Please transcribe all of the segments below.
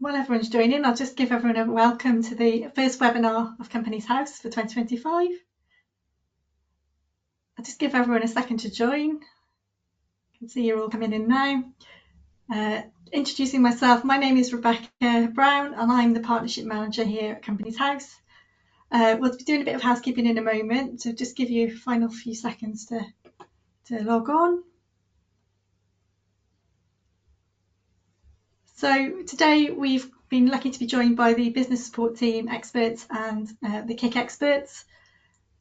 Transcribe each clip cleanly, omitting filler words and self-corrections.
while everyone's joining, I'll just give everyone a welcome to the first webinar of Companies House for 2025. I'll just give everyone a second to join. I can see you're all coming in now. Introducing myself, my name is Rebecca Brown and I'm the Partnership Manager here at Companies House. We'll be doing a bit of housekeeping in a moment, so just give you a final few seconds to log on. So today we've been lucky to be joined by the business support team experts and the KIC experts.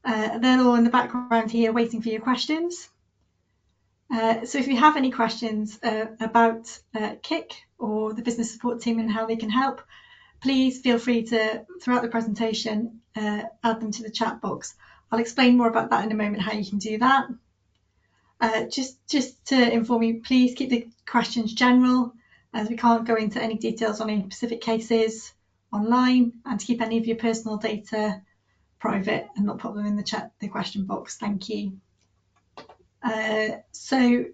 They're all in the background here waiting for your questions. So if you have any questions about KIC or the business support team and how they can help, please feel free to, throughout the presentation, add them to the chat box. I'll explain more about that in a moment, how you can do that. Just to inform you, please keep the questions general, as we can't go into any details on any specific cases online, and to keep any of your personal data private and not put them in the question box. Thank you. So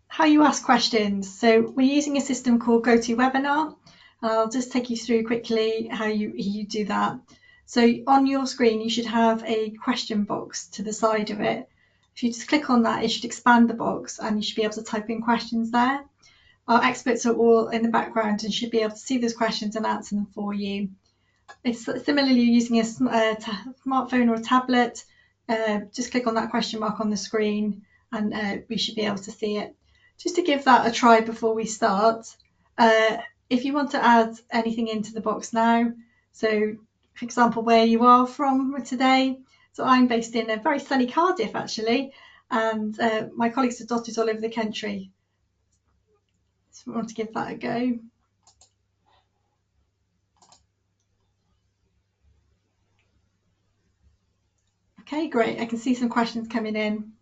how you ask questions. So we're using a system called GoToWebinar. I'll just take you through quickly how you do that. So on your screen, you should have a question box to the side of it. If you just click on that, it should expand the box and you should be able to type in questions there. Our experts are all in the background and should be able to see those questions and answer them for you. It's similarly using a smartphone or a tablet. Just click on that question mark on the screen and we should be able to see it. Just to give that a try before we start, if you want to add anything into the box now, so for example, where you are from today. So I'm based in a very sunny Cardiff actually, and my colleagues are dotted all over the country. So we want to give that a go. Okay, great. I can see some questions coming in.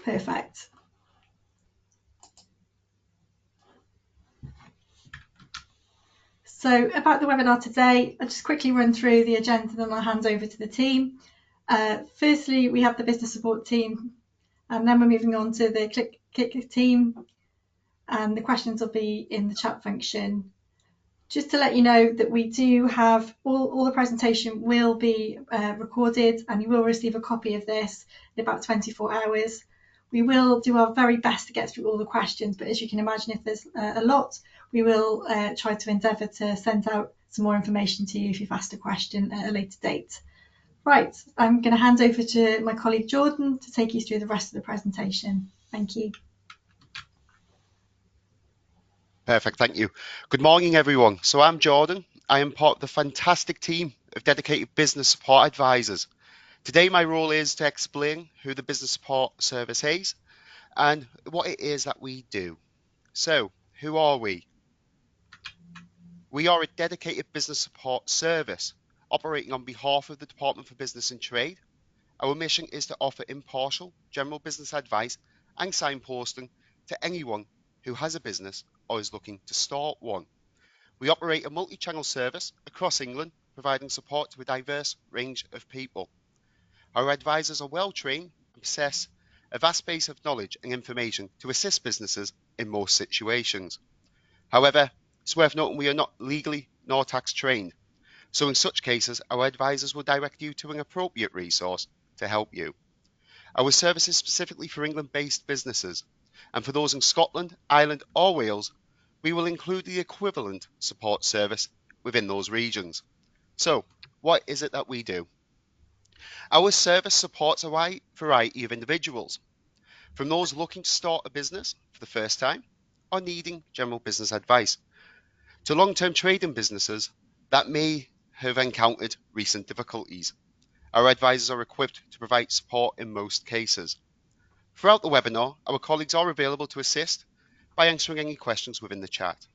Perfect. So about the webinar today, I'll just quickly run through the agenda and then I'll hand over to the team. Firstly, we have the business support team, and then we're moving on to the KIC team, and the questions will be in the chat function. Just to let you know that we do have all the presentation will be recorded, and you will receive a copy of this in about 24 hours. We will do our very best to get through all the questions, but as you can imagine, if there's a lot, we will try to endeavour to send out some more information to you if you've asked a question at a later date. Right, I'm going to hand over to my colleague Jordan to take you through the rest of the presentation. Thank you. Perfect, thank you. Good morning, everyone. So I'm Jordan. I am part of the fantastic team of dedicated business support advisors. Today, my role is to explain who the business support service is and what it is that we do. So, who are we? We are a dedicated business support service operating on behalf of the Department for Business and Trade. Our mission is to offer impartial general business advice and signposting to anyone who has a business or is looking to start one. We operate a multi-channel service across England, providing support to a diverse range of people. Our advisors are well trained and possess a vast base of knowledge and information to assist businesses in most situations. However, it's worth noting we are not legally nor tax trained. So in such cases, our advisors will direct you to an appropriate resource to help you. Our service is specifically for England-based businesses, and for those in Scotland, Ireland or Wales, we will include the equivalent support service within those regions. So, what is it that we do? Our service supports a wide variety of individuals, from those looking to start a business for the first time or needing general business advice, to long-term trading businesses that may have encountered recent difficulties. Our advisors are equipped to provide support in most cases. Throughout the webinar, our colleagues are available to assist by answering any questions within the chat.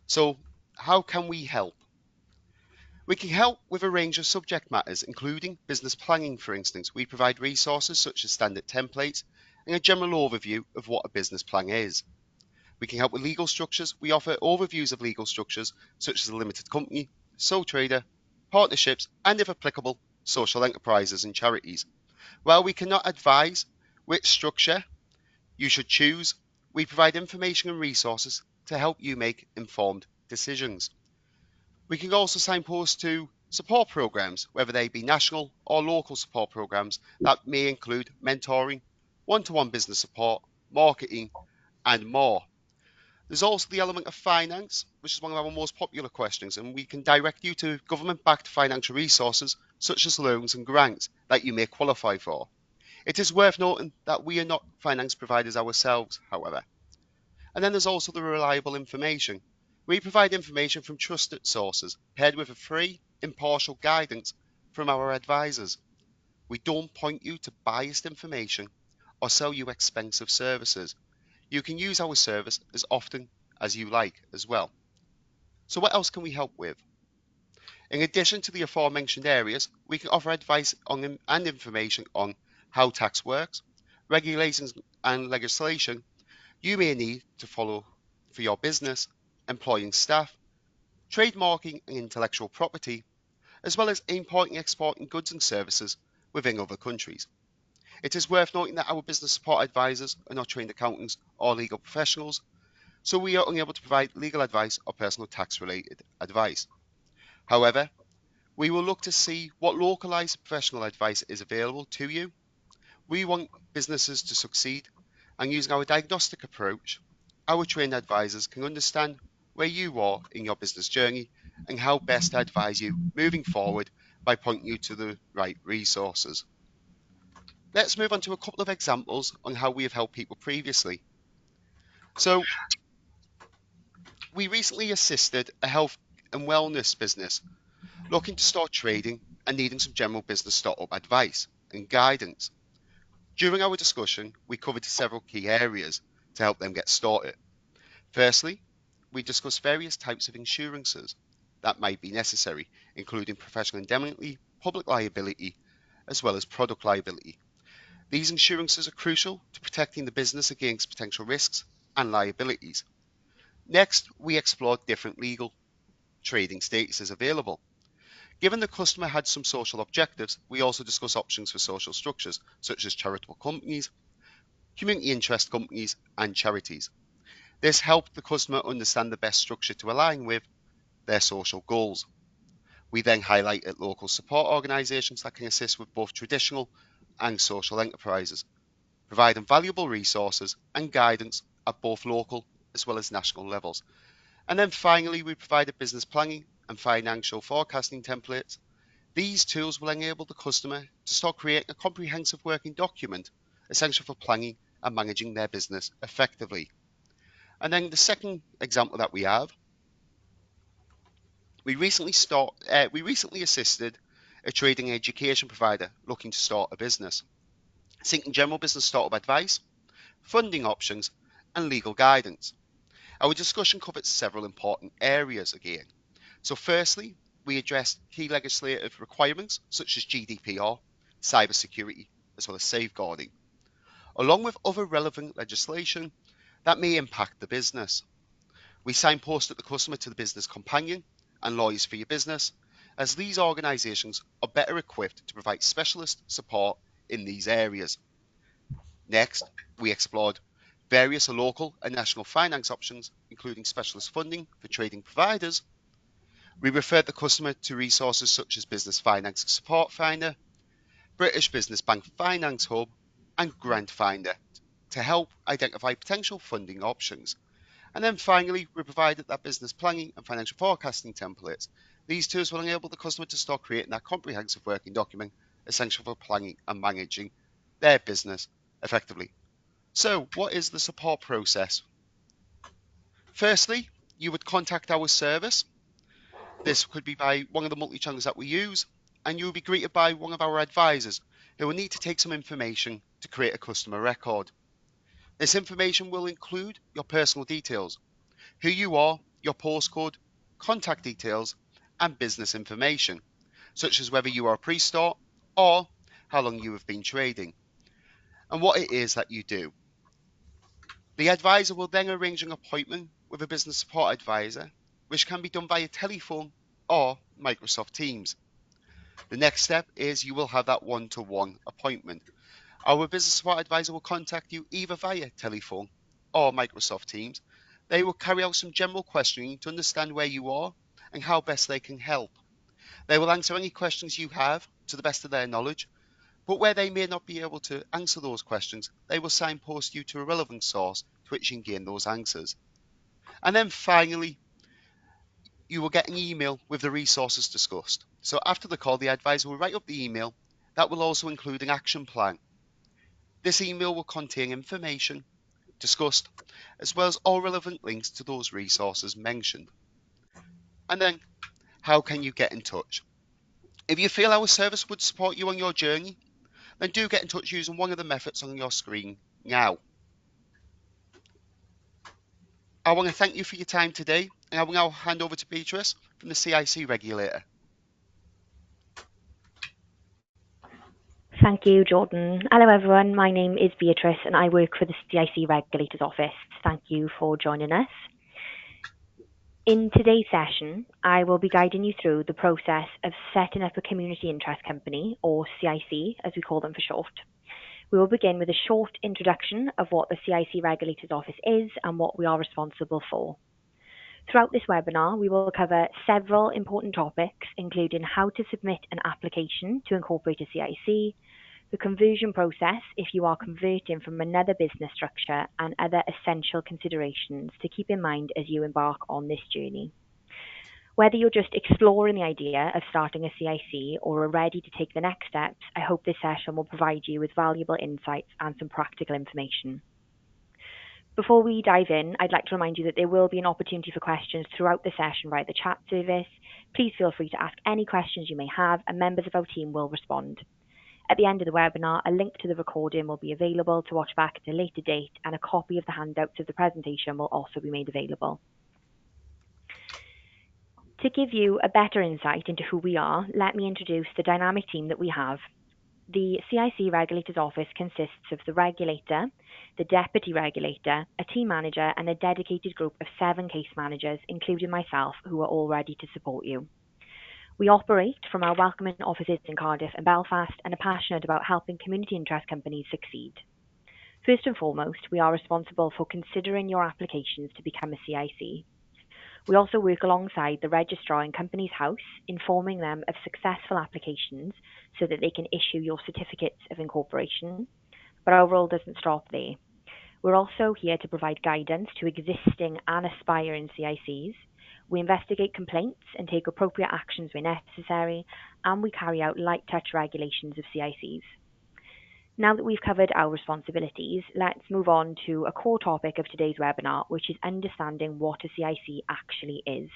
So, how can we help? We can help with a range of subject matters, including business planning, for instance. We provide resources such as standard templates and a general overview of what a business plan is. We can help with legal structures. We offer overviews of legal structures such as a limited company, sole trader, partnerships, and if applicable, social enterprises and charities. While we cannot advise which structure you should choose, we provide information and resources to help you make informed decisions. We can also signpost to support programs, whether they be national or local support programs that may include mentoring, one-to-one business support, marketing, and more. There's also the element of finance, which is one of our most popular questions, and we can direct you to government-backed financial resources such as loans and grants that you may qualify for. It is worth noting that we are not finance providers ourselves, however. And then there's also the reliable information. We provide information from trusted sources, paired with a free, impartial guidance from our advisors. We don't point you to biased information or sell you expensive services. You can use our service as often as you like as well. So what else can we help with? In addition to the aforementioned areas, we can offer advice on and information on how tax works, regulations and legislation you may need to follow for your business, employing staff, trademarking and intellectual property, as well as importing and exporting goods and services within other countries. It is worth noting that our business support advisors are not trained accountants or legal professionals, so we are unable to provide legal advice or personal tax related advice. However, we will look to see what localized professional advice is available to you. We want businesses to succeed, and using our diagnostic approach, our trained advisors can understand where you are in your business journey and how best to advise you moving forward by pointing you to the right resources. Let's move on to a couple of examples on how we have helped people previously. So, we recently assisted a health and wellness business looking to start trading and needing some general business startup advice and guidance. During our discussion, we covered several key areas to help them get started. Firstly, we discussed various types of insurances that might be necessary, including professional indemnity, public liability, as well as product liability. These insurances are crucial to protecting the business against potential risks and liabilities. Next, we explored different legal trading statuses available. Given the customer had some social objectives, we also discussed options for social structures, such as charitable companies, community interest companies, and charities. This helped the customer understand the best structure to align with their social goals. We then highlighted local support organisations that can assist with both traditional and social enterprises, providing valuable resources and guidance at both local as well as national levels. And then finally, we provided business planning and financial forecasting templates. These tools will enable the customer to start creating a comprehensive working document essential for planning and managing their business effectively. And then the second example that we have, we recently assisted a trading education provider looking to start a business, seeking general business startup advice, funding options, and legal guidance. Our discussion covered several important areas again. So firstly, we addressed key legislative requirements such as GDPR, cybersecurity, as well as safeguarding, along with other relevant legislation that may impact the business. We signposted the customer to the business companion and lawyers for your business, as these organisations are better equipped to provide specialist support in these areas. Next, we explored various local and national finance options, including specialist funding for trading providers. We referred the customer to resources such as Business Finance Support Finder, British Business Bank Finance Hub, and Grant Finder to help identify potential funding options. And then finally, we provided that business planning and financial forecasting templates. These tools will enable the customer to start creating that comprehensive working document essential for planning and managing their business effectively. So, what is the support process? Firstly, you would contact our service. This could be by one of the multi-channels that we use, and you will be greeted by one of our advisors who will need to take some information to create a customer record. This information will include your personal details, who you are, your postcode, contact details, and business information, such as whether you are a pre-start or how long you have been trading, and what it is that you do. The advisor will then arrange an appointment with a business support advisor, which can be done via telephone or Microsoft Teams. The next step is you will have that one-to-one appointment. Our business support advisor will contact you either via telephone or Microsoft Teams. They will carry out some general questioning to understand where you are and how best they can help. They will answer any questions you have to the best of their knowledge, but where they may not be able to answer those questions, they will signpost you to a relevant source to which you can gain those answers. And then finally, you will get an email with the resources discussed. So after the call, the advisor will write up the email. That will also include an action plan. This email will contain information discussed, as well as all relevant links to those resources mentioned. And then, how can you get in touch? If you feel our service would support you on your journey, then do get in touch using one of the methods on your screen now. I want to thank you for your time today, and I will now hand over to Beatrice from the CIC regulator. Thank you, Jordan. Hello, everyone. My name is Beatrice, and I work for the CIC Regulator's Office. Thank you for joining us. In today's session, I will be guiding you through the process of setting up a community interest company, or CIC, as we call them for short. We will begin with a short introduction of what the CIC Regulator's Office is and what we are responsible for. Throughout this webinar, we will cover several important topics, including how to submit an application to incorporate a CIC, the conversion process if you are converting from another business structure, and other essential considerations to keep in mind as you embark on this journey. Whether you're just exploring the idea of starting a CIC or are ready to take the next steps, I hope this session will provide you with valuable insights and some practical information. Before we dive in, I'd like to remind you that there will be an opportunity for questions throughout the session via the chat service. Please feel free to ask any questions you may have, and members of our team will respond. At the end of the webinar, a link to the recording will be available to watch back at a later date, and a copy of the handouts of the presentation will also be made available. To give you a better insight into who we are, let me introduce the dynamic team that we have. The CIC Regulator's Office consists of the regulator, the deputy regulator, a team manager, and a dedicated group of 7 case managers, including myself, who are all ready to support you. We operate from our welcoming offices in Cardiff and Belfast and are passionate about helping community interest companies succeed. First and foremost, we are responsible for considering your applications to become a CIC. We also work alongside the registrar in Companies House, informing them of successful applications so that they can issue your certificates of incorporation. But our role doesn't stop there. We're also here to provide guidance to existing and aspiring CICs. We investigate complaints and take appropriate actions where necessary, and we carry out light touch regulations of CICs. Now that we've covered our responsibilities, let's move on to a core topic of today's webinar, which is understanding what a CIC actually is.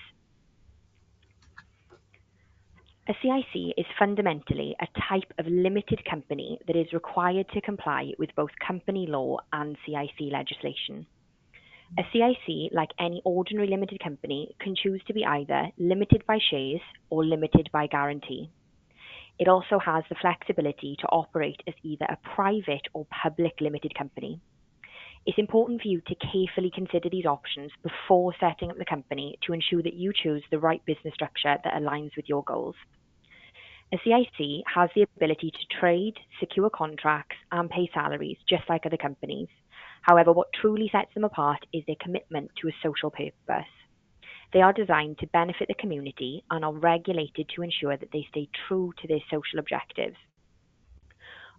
A CIC is fundamentally a type of limited company that is required to comply with both company law and CIC legislation. A CIC, like any ordinary limited company, can choose to be either limited by shares or limited by guarantee. It also has the flexibility to operate as either a private or public limited company. It's important for you to carefully consider these options before setting up the company to ensure that you choose the right business structure that aligns with your goals. A CIC has the ability to trade, secure contracts, and pay salaries just like other companies. However, what truly sets them apart is their commitment to a social purpose. They are designed to benefit the community and are regulated to ensure that they stay true to their social objectives.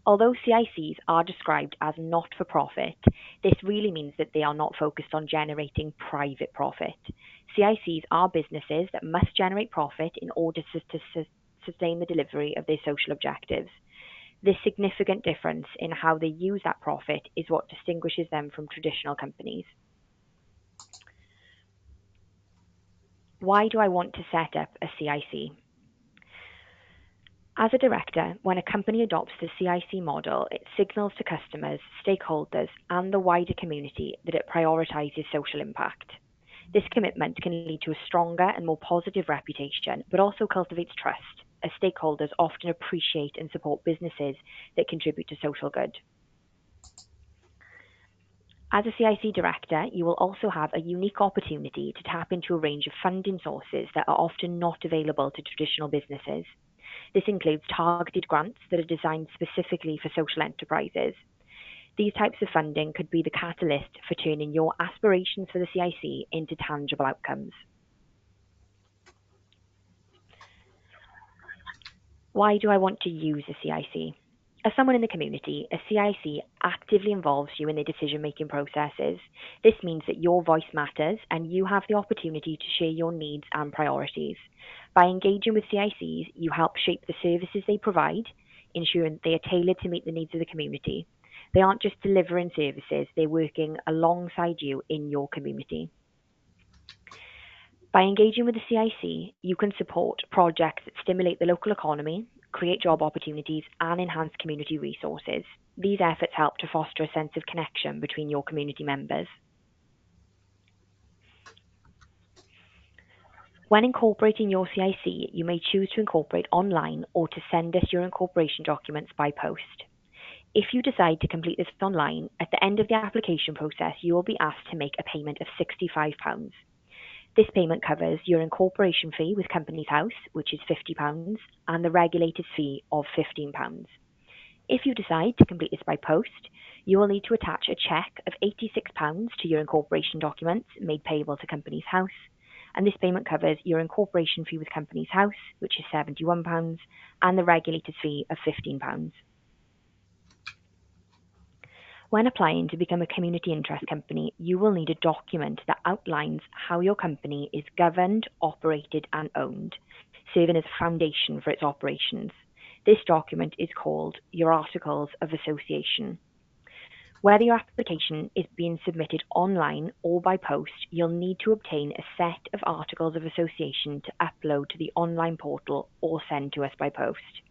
Although CICs are described as not-for-profit, this really means that they are not focused on generating private profit. CICs are businesses that must generate profit in order to sustain the delivery of their social objectives. This significant difference in how they use that profit is what distinguishes them from traditional companies. Why do I want to set up a CIC? As a director, when a company adopts the CIC model, it signals to customers, stakeholders, and the wider community that it prioritizes social impact. This commitment can lead to a stronger and more positive reputation, but also cultivates trust, as stakeholders often appreciate and support businesses that contribute to social good. As a CIC director, you will also have a unique opportunity to tap into a range of funding sources that are often not available to traditional businesses. This includes targeted grants that are designed specifically for social enterprises. These types of funding could be the catalyst for turning your aspirations for the CIC into tangible outcomes. Why do I want to use a CIC? As someone in the community, a CIC actively involves you in the decision-making processes. This means that your voice matters and you have the opportunity to share your needs and priorities. By engaging with CICs, you help shape the services they provide, ensuring they are tailored to meet the needs of the community. They aren't just delivering services, they're working alongside you in your community. By engaging with the CIC, you can support projects that stimulate the local economy, create job opportunities, and enhance community resources. These efforts help to foster a sense of connection between your community members. When incorporating your CIC, you may choose to incorporate online or to send us your incorporation documents by post. If you decide to complete this online, at the end of the application process, you will be asked to make a payment of £65. This payment covers your incorporation fee with Companies House, which is £50, and the regulated fee of £15. If you decide to complete this by post, you will need to attach a cheque of £86 to your incorporation documents made payable to Companies House, and this payment covers your incorporation fee with Companies House, which is £71, and the regulated fee of £15. When applying to become a community interest company, you will need a document that outlines how your company is governed, operated, and owned, serving as a foundation for its operations. This document is called your Articles of Association. Whether your application is being submitted online or by post, you'll need to obtain a set of Articles of Association to upload to the online portal or send to us by post.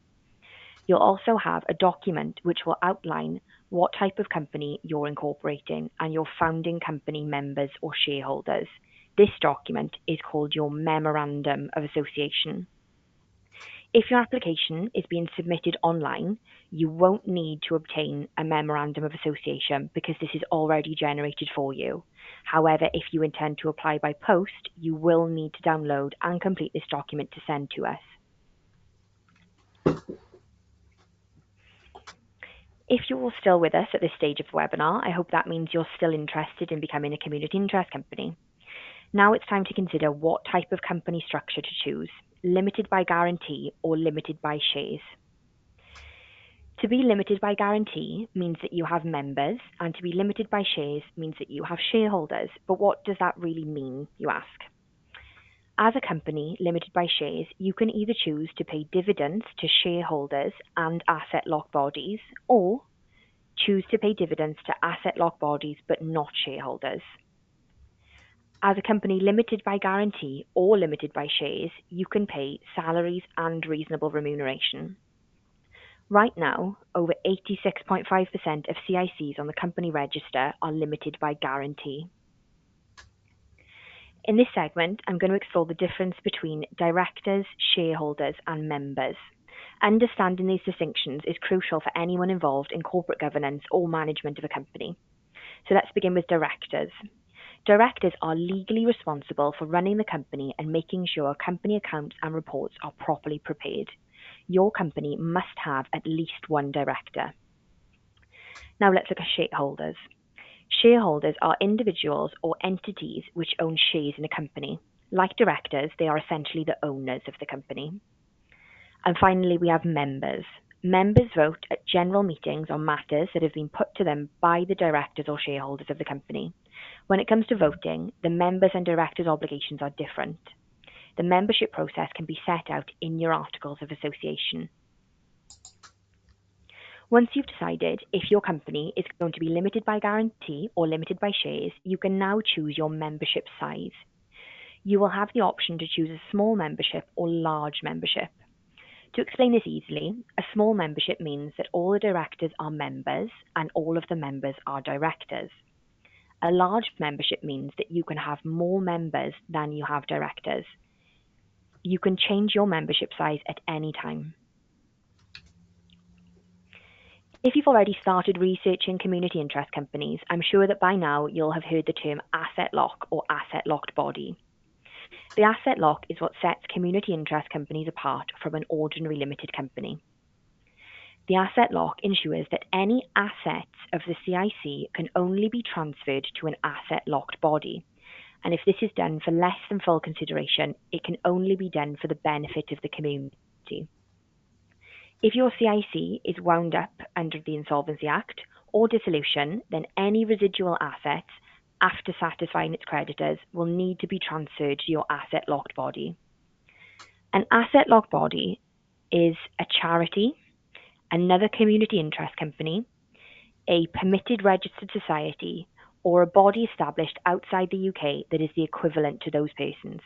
You'll also have a document which will outline what type of company you're incorporating and your founding company members or shareholders. This document is called your Memorandum of Association. If your application is being submitted online, you won't need to obtain a Memorandum of Association because this is already generated for you. However, if you intend to apply by post, you will need to download and complete this document to send to us. If you're still with us at this stage of the webinar, I hope that means you're still interested in becoming a community interest company. Now it's time to consider what type of company structure to choose, limited by guarantee or limited by shares. To be limited by guarantee means that you have members, and to be limited by shares means that you have shareholders. But what does that really mean, you ask? As a company limited by shares, you can either choose to pay dividends to shareholders and asset lock bodies, or choose to pay dividends to asset lock bodies but not shareholders. As a company limited by guarantee or limited by shares, you can pay salaries and reasonable remuneration. Right now, over 86.5% of CICs on the company register are limited by guarantee. In this segment, I'm going to explore the difference between directors, shareholders, and members. Understanding these distinctions is crucial for anyone involved in corporate governance or management of a company. So let's begin with directors. Directors are legally responsible for running the company and making sure company accounts and reports are properly prepared. Your company must have at least one director. Now let's look at shareholders. Shareholders are individuals or entities which own shares in a company. Like directors, they are essentially the owners of the company. And finally, we have members. Members vote at general meetings on matters that have been put to them by the directors or shareholders of the company. When it comes to voting, the members' and directors' obligations are different. The membership process can be set out in your Articles of Association. Once you've decided if your company is going to be limited by guarantee or limited by shares, you can now choose your membership size. You will have the option to choose a small membership or large membership. To explain this easily, a small membership means that all the directors are members and all of the members are directors. A large membership means that you can have more members than you have directors. You can change your membership size at any time. If you've already started researching community interest companies, I'm sure that by now you'll have heard the term asset lock or asset locked body. The asset lock is what sets community interest companies apart from an ordinary limited company. The asset lock ensures that any assets of the CIC can only be transferred to an asset locked body. And if this is done for less than full consideration, it can only be done for the benefit of the community. If your CIC is wound up under the Insolvency Act or dissolution, then any residual assets, after satisfying its creditors, will need to be transferred to your asset locked body. An asset locked body is a charity, another community interest company, a permitted registered society, or a body established outside the UK that is the equivalent to those persons.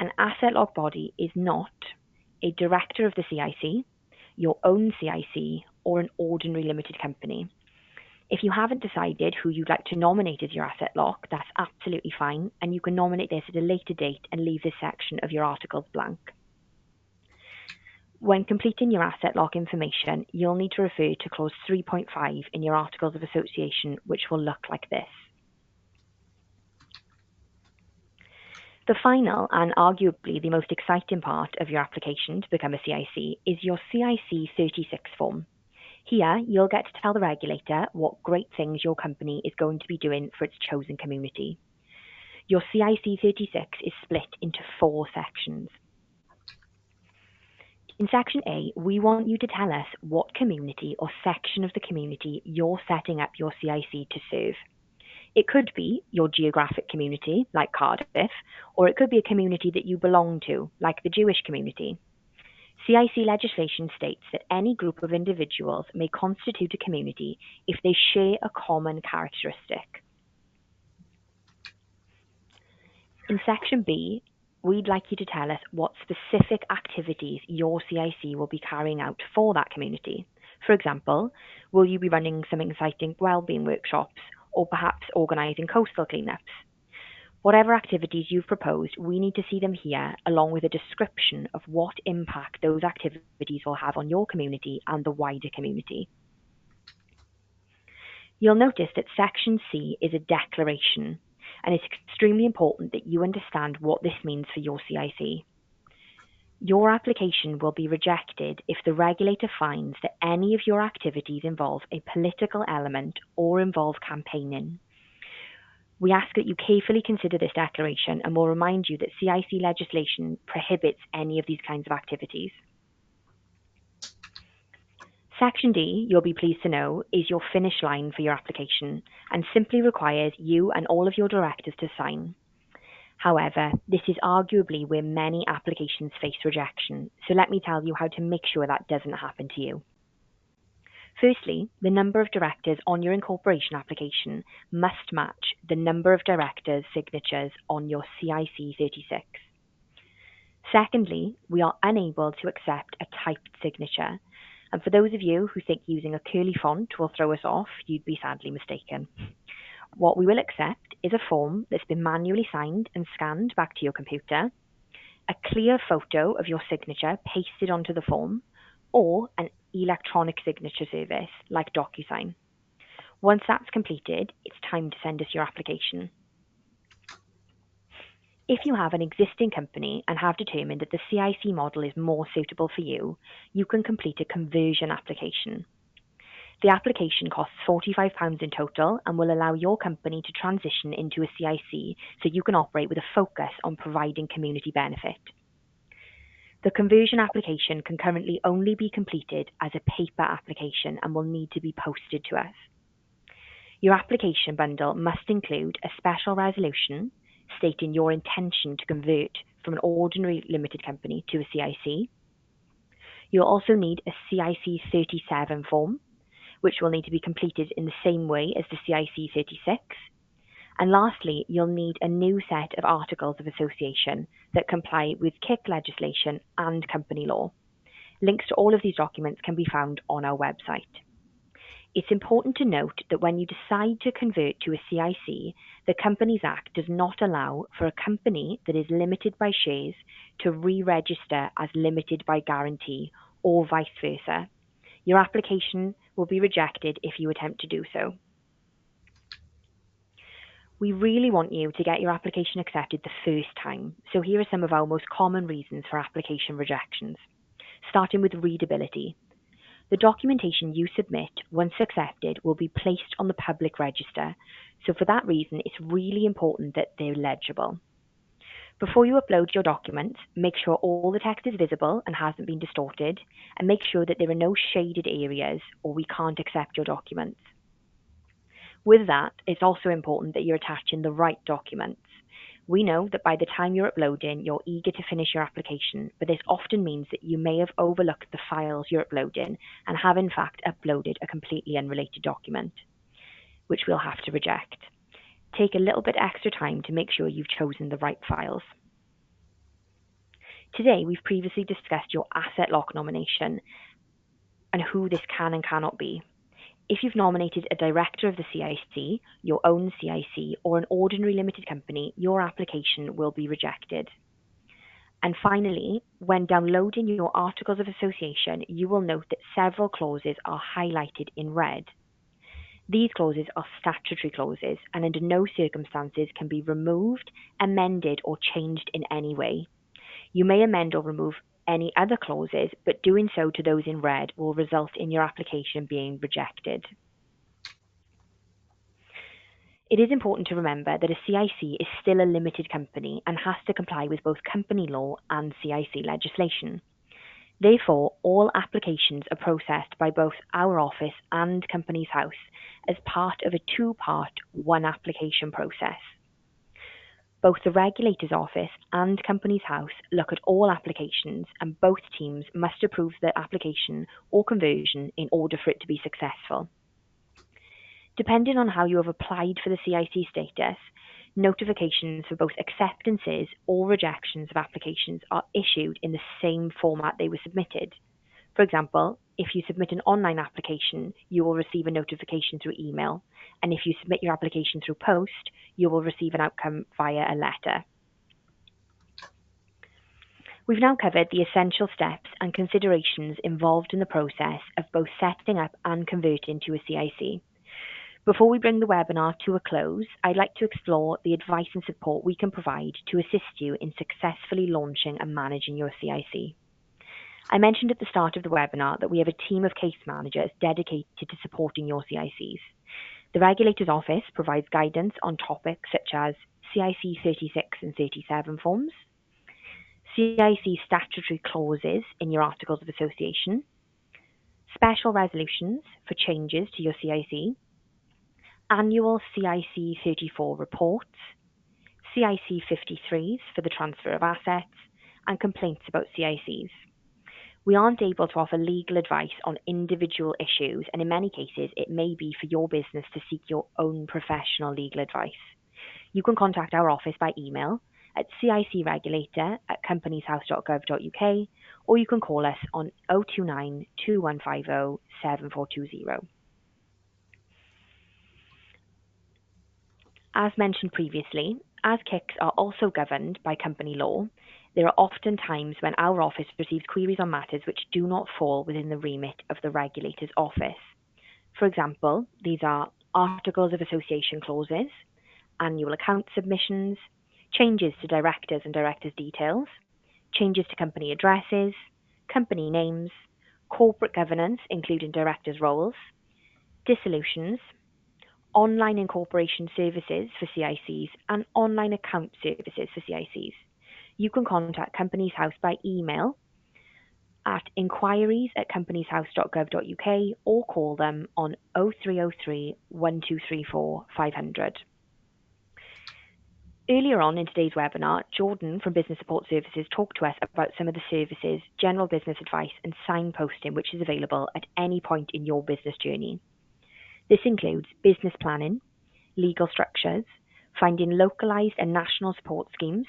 An asset locked body is not a director of the CIC, your own CIC, or an ordinary limited company. If you haven't decided who you'd like to nominate as your asset lock, that's absolutely fine, and you can nominate this at a later date and leave this section of your articles blank. When completing your asset lock information, you'll need to refer to clause 3.5 in your Articles of Association, which will look like this. The final and arguably the most exciting part of your application to become a CIC is your CIC 36 form. Here, you'll get to tell the regulator what great things your company is going to be doing for its chosen community. Your CIC 36 is split into 4 sections. In Section A, we want you to tell us what community or section of the community you're setting up your CIC to serve. It could be your geographic community, like Cardiff, or it could be a community that you belong to, like the Jewish community. CIC legislation states that any group of individuals may constitute a community if they share a common characteristic. In Section B, we'd like you to tell us what specific activities your CIC will be carrying out for that community. For example, will you be running some exciting wellbeing workshops, or perhaps organising coastal cleanups? Whatever activities you've proposed, we need to see them here, along with a description of what impact those activities will have on your community and the wider community. You'll notice that Section C is a declaration, and it's extremely important that you understand what this means for your CIC. Your application will be rejected if the regulator finds that any of your activities involve a political element or involve campaigning. We ask that you carefully consider this declaration, and will remind you that CIC legislation prohibits any of these kinds of activities. Section D, you'll be pleased to know, is your finish line for your application and simply requires you and all of your directors to sign. However, this is arguably where many applications face rejection, so let me tell you how to make sure that doesn't happen to you. Firstly, the number of directors on your incorporation application must match the number of directors' signatures on your CIC 36. Secondly, we are unable to accept a typed signature, and for those of you who think using a curly font will throw us off, you'd be sadly mistaken. What we will accept is a form that's been manually signed and scanned back to your computer, a clear photo of your signature pasted onto the form, or an electronic signature service like DocuSign. Once that's completed, it's time to send us your application. If you have an existing company and have determined that the CIC model is more suitable for you, you can complete a conversion application. The application costs £45 in total and will allow your company to transition into a CIC so you can operate with a focus on providing community benefit. The conversion application can currently only be completed as a paper application and will need to be posted to us. Your application bundle must include a special resolution stating your intention to convert from an ordinary limited company to a CIC. You'll also need a CIC 37 form, which will need to be completed in the same way as the CIC 36. And lastly, you'll need a new set of Articles of Association that comply with KIC legislation and company law. Links to all of these documents can be found on our website. It's important to note that when you decide to convert to a CIC, the Companies Act does not allow for a company that is limited by shares to re-register as limited by guarantee, or vice versa. Your application will be rejected if you attempt to do so. We really want you to get your application accepted the first time, so here are some of our most common reasons for application rejections, starting with readability. The documentation you submit, once accepted, will be placed on the public register, so for that reason it's really important that they're legible. Before you upload your documents, make sure all the text is visible and hasn't been distorted, and make sure that there are no shaded areas or we can't accept your documents. With that, it's also important that you're attaching the right documents. We know that by the time you're uploading, you're eager to finish your application, but this often means that you may have overlooked the files you're uploading and have in fact uploaded a completely unrelated document, which we'll have to reject. Take a little bit extra time to make sure you've chosen the right files. Today, we've previously discussed your asset lock nomination and who this can and cannot be. If you've nominated a director of the CIC, your own CIC, or an ordinary limited company, your application will be rejected. And finally, when downloading your Articles of Association, you will note that several clauses are highlighted in red. These clauses are statutory clauses and under no circumstances can be removed, amended, or changed in any way. You may amend or remove any other clauses, but doing so to those in red will result in your application being rejected. It is important to remember that a CIC is still a limited company and has to comply with both company law and CIC legislation. Therefore, all applications are processed by both our office and Companies House as part of a two-part one application process. Both the Regulator's Office and Companies House look at all applications and both teams must approve the application or conversion in order for it to be successful. Depending on how you have applied for the CIC status, notifications for both acceptances or rejections of applications are issued in the same format they were submitted. For example, if you submit an online application, you will receive a notification through email, and if you submit your application through post, you will receive an outcome via a letter. We've now covered the essential steps and considerations involved in the process of both setting up and converting to a CIC. Before we bring the webinar to a close, I'd like to explore the advice and support we can provide to assist you in successfully launching and managing your CIC. I mentioned at the start of the webinar that we have a team of case managers dedicated to supporting your CICs. The Regulator's Office provides guidance on topics such as CIC 36 and 37 forms, CIC statutory clauses in your Articles of Association, special resolutions for changes to your CIC, annual CIC 34 reports, CIC 53s for the transfer of assets, and complaints about CICs. We aren't able to offer legal advice on individual issues, and in many cases, it may be for your business to seek your own professional legal advice. You can contact our office by email at cicregulator@companieshouse.gov.uk, or you can call us on 029 2150 7420. As mentioned previously, as KICs are also governed by company law, there are often times when our office receives queries on matters which do not fall within the remit of the Regulator's Office. For example, these are Articles of Association clauses, annual account submissions, changes to directors and directors' details, changes to company addresses, company names, corporate governance including directors' roles, dissolutions, online incorporation services for CICs, and online account services for CICs. You can contact Companies House by email at inquiries@companieshouse.gov.uk or call them on 0303 1234 500. Earlier on in today's webinar, Jordan from Business Support Services talked to us about some of the services, general business advice and signposting which is available at any point in your business journey. This includes business planning, legal structures, finding localised and national support schemes,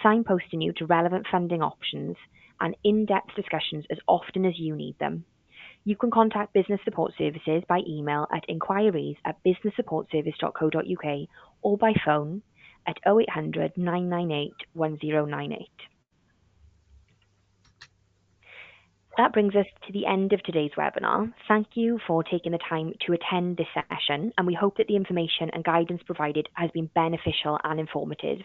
signposting you to relevant funding options, and in-depth discussions as often as you need them. You can contact Business Support Services by email at inquiries@businesssupportservice.co.uk or by phone at 0800 998 1098. That brings us to the end of today's webinar. Thank you for taking the time to attend this session, and we hope that the information and guidance provided has been beneficial and informative.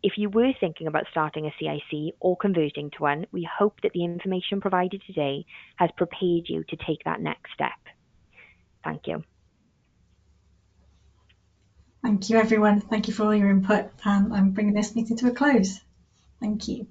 If you were thinking about starting a CIC or converting to one, we hope that the information provided today has prepared you to take that next step. Thank you. Thank you, everyone. Thank you for all your input. I'm bringing this meeting to a close. Thank you.